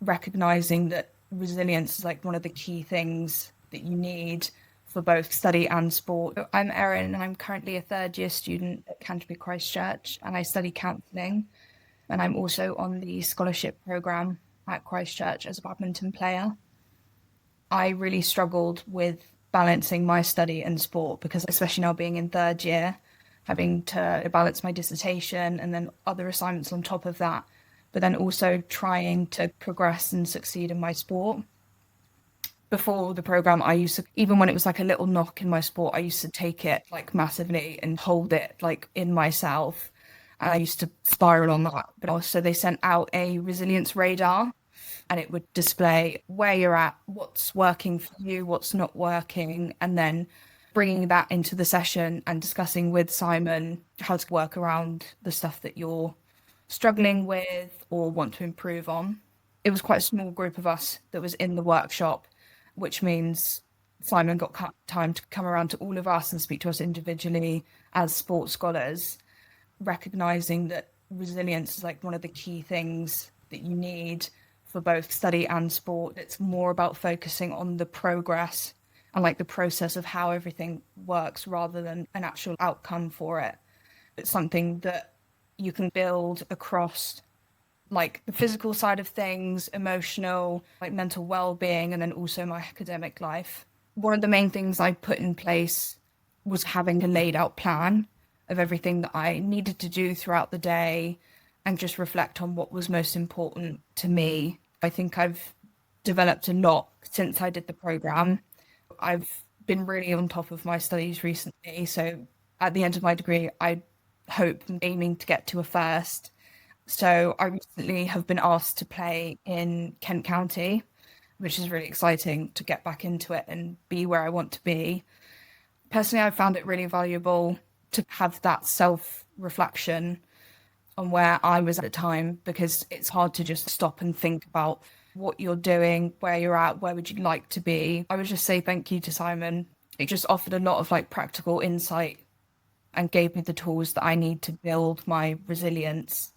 recognizing that resilience is like one of the key things that you need for both study and sport. I'm Erin and I'm currently a third year student at Canterbury Christ Church and I study counselling, and I'm also on the scholarship programme at Christ Church as a badminton player. I really struggled with balancing my study and sport because, especially now being in third year, having to balance my dissertation and then other assignments on top of that, but then also trying to progress and succeed in my sport. Before the program, I used to, even when it was like a little knock in my sport, I used to take it like massively and hold it like in myself. And I used to spiral on that. But also, they sent out a resilience radar and it would display where you're at, what's working for you, what's not working, and then bringing that into the session and discussing with Simon how to work around the stuff that you're struggling with or want to improve on. It was quite a small group of us that was in the workshop, which means Simon got time to come around to all of us and speak to us individually as sports scholars, recognizing that resilience is like one of the key things that you need for both study and sport. It's more about focusing on the progress and like the process of how everything works rather than an actual outcome for it. It's something that you can build across like the physical side of things, emotional, like mental well-being, and then also my academic life. One of the main things I put in place was having a laid out plan of everything that I needed to do throughout the day and just reflect on what was most important to me. I think I've developed a lot since I did the program. I've been really on top of my studies recently. So at the end of my degree, I hope I'm aiming to get to a first. So I recently have been asked to play in Kent County, which is really exciting to get back into it and be where I want to be. Personally, I found it really valuable to have that self-reflection on where I was at the time, because it's hard to just stop and think about what you're doing, where you're at, where would you like to be. I would just say thank you to Simon. It just offered a lot of like practical insight and gave me the tools that I need to build my resilience